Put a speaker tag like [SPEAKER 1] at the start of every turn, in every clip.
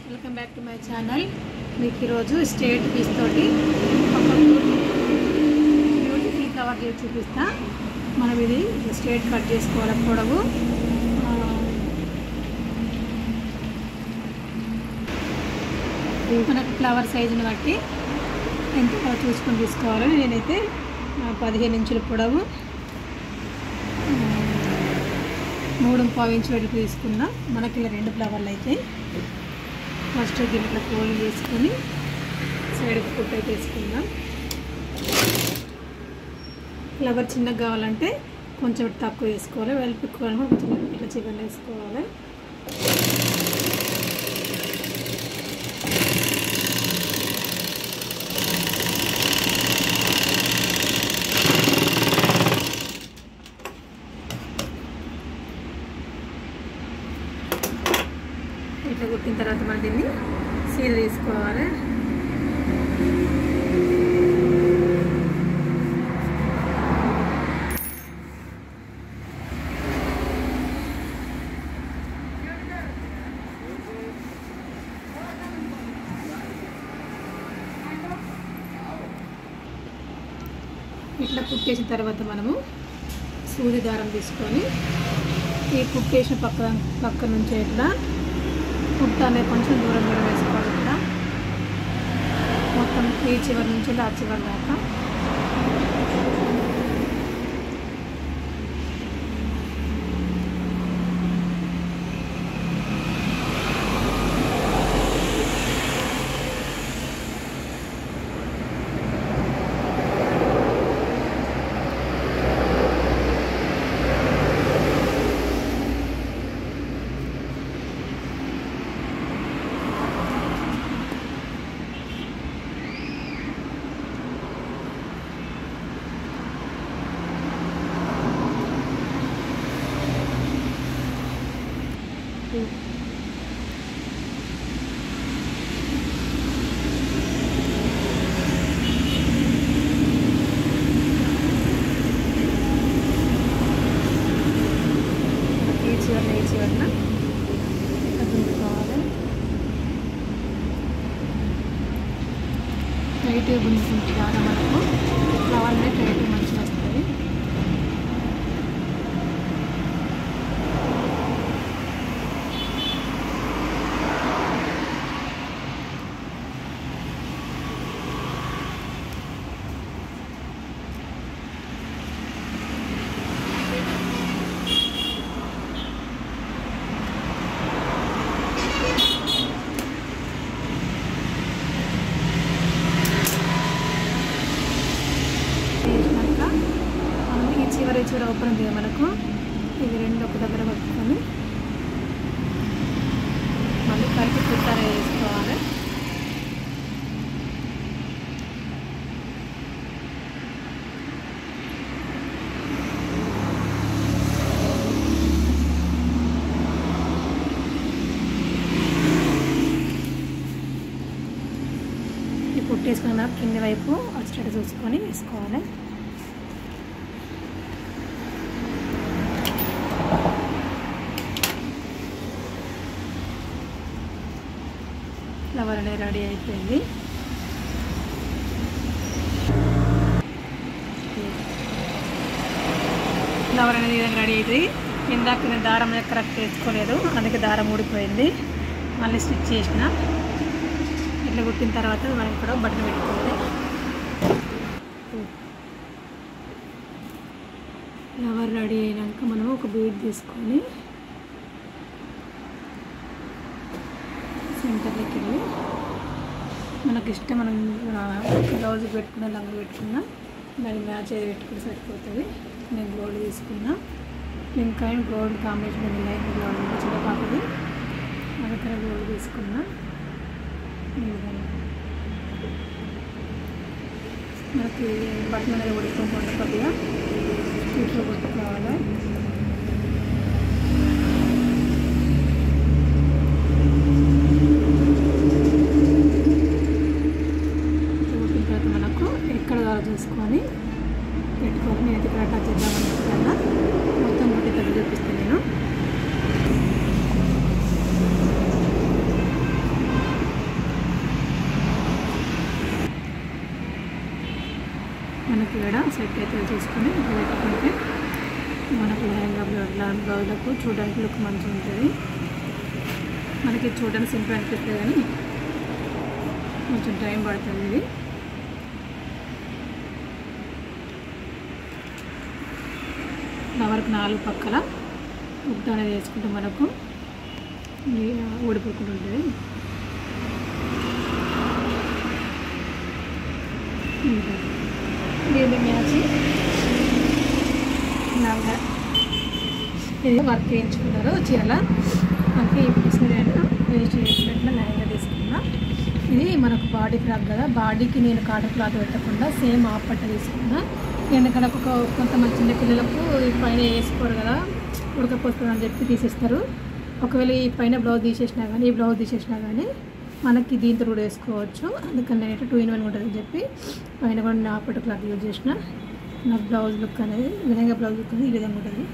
[SPEAKER 1] Welcome back to my channel. మీకు ఈరోజు straight piece తోటి ఒక బ్యూటిఫుల్ ఫ్లవర్ చేసి చూపిస్తా. మనం ఇది స్ట్రేట్ కట్ చేసుకోవాలి. పొడవు మనకు ఫ్లవర్ సైజుని బట్టి ఎంత చూసుకొని తీసుకోవాలి. నేనైతే 15 ఇంచుల పొడవు 3.5 ఇంచుల వరకు తీసుకున్నా. మనకి ఇలా 2 ఫ్లవర్లు అయితే ఫస్ట్ గిన్నెలో ఫోల్డ్ చేసుకొని సైడ్కి కుట్ అయితే వేసుకుందాం. ఫ్లవర్ చిన్నగా కావాలంటే కొంచెం తక్కువ వేసుకోవాలి, వెలుపుకోవాలని కొంచెం ఇట్లా చికెన్ వేసుకోవాలి. ఇట్లా కుట్టిన తర్వాత మనం దీన్ని సీల్ తీసుకోవాలి. ఇట్లా కుట్టేసిన తర్వాత మనము సూది దారం తీసుకొని ఈ కుట్టేసిన పక్క నుంచి ఇట్లా కుట్ట అనేది కొంచెం దూరం వేసుకోవాలి. ఇట్లా మొత్తం ఈ చివరి నుంచి ఆ చివరి దాకా చివరిన గుంజుకోవాలి. టైట్గా గుంజుకుంటే చాలా మనకు ఫ్లవర్ అనేది టైట్గా మంచిగా వస్తుంది. చివర ఓపెన్ ఉంది మనకు. ఇవి రెండు ఒక దగ్గర పట్టుకొని మళ్ళీ కలిపి కుట్టారే వేసుకోవాలి. ఈ కుట్టేసుకున్న కింది వైపు వచ్చేటట్టు చూసుకొని వేసుకోవాలి. ఫ్లవర్ అనేది రెడీ అయిపోయింది. ఫ్లవర్ అనేది రెడీ అవుతుంది. ఇందాక నేను దారం కరెక్ట్ వేసుకోలేదు, అందుకే దారం ఊడిపోయింది. మళ్ళీ స్టిచ్ చేసిన. ఇట్లా కుట్టిన తర్వాత మనం కూడా బటన్ పెట్టుకోవాలి. ఫ్లవర్ రెడీ అయినాక మనం ఒక బీడ్ తీసుకొని సెంటర్లోకి వెళ్ళి మనకి ఇష్టం మనం బ్లౌజ్ పెట్టుకున్న లంగ్ పెట్టుకున్నా దాన్ని మ్యాచ్ అయ్యి పెట్టుకుని సరిపోతుంది. నేను గోల్డ్ తీసుకున్నా. Pink and gold combination line blouse చిన్న పాపది అందుకనే గోల్డ్ తీసుకున్నా. ఈ విధంగా మనకి బట్టన్ అనేది ఉడిపోకుండా కొద్దిగా ఇట్లా కొట్టుకోవాలి. చూసుకొని పెట్టుకొని నేను ఇక్కడ టచ్ చేద్దామనుకుంటున్నా. మొత్తం గుడ్డి తగ్గి చూపిస్తాను నేను. మనకి ఇక్కడ సెట్ అయితే చూసుకొని పెట్టుకుంటే మనకు లెహంగా బ్లౌజ్లకు చూడడానికి లుక్ మంచిగా ఉంటుంది. మనకి చూడడానికి సింపుల్ అనిపిస్తుంది కానీ కొంచెం టైం పడుతుంది. ఇది ఫ్లవర్కి 4 పక్కల ఉప్పు అనేది వేసుకుంటే మనకు ఊడిపోకుండా ఉంటుంది. దీన్ని మ్యాచ్ లాగా ఇది వర్క్ వేయించుకున్నారు చీరల మనకి వేస్ట్ చేసినట్లు లైన్గా తీసుకున్నా. ఇది మనకు బాడీ ఫ్రాక్ కదా, బాడీకి నేను కాటన్ క్లాత్ పెట్టకుండా సేమ్ ఆఫ్ పట్ట తీసుకున్నా. నేను ఇక్కడ కొంతమంది చిన్న పిల్లలకు ఈ పైన వేసుకోరు కదా, ఉడకపోతుంది అని చెప్పి తీసేస్తారు. ఒకవేళ ఈ పైన బ్లౌజ్ తీసేసినా కానీ ఈ బ్లౌజ్ తీసేసినా కానీ మనకి దీంతో కూడా వేసుకోవచ్చు. అందుకని నేను 2 in 1 ఉంటుందని చెప్పి పైన కూడా నా పట్టు క్లాత్ యూజ్ చేసిన. నా బ్లౌజ్ లుక్ అనేది లెహంగా బ్లౌజ్ లుక్ అనేది ఈ విధంగా ఉంటుంది.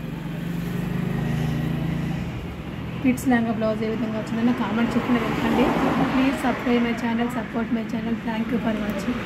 [SPEAKER 1] కిడ్స్ లెహంగా బ్లౌజ్ ఏ విధంగా వచ్చిందని కామెంట్ చెప్పిన చెప్పండి. Please subscribe my channel, support my channel. Thank you for watching.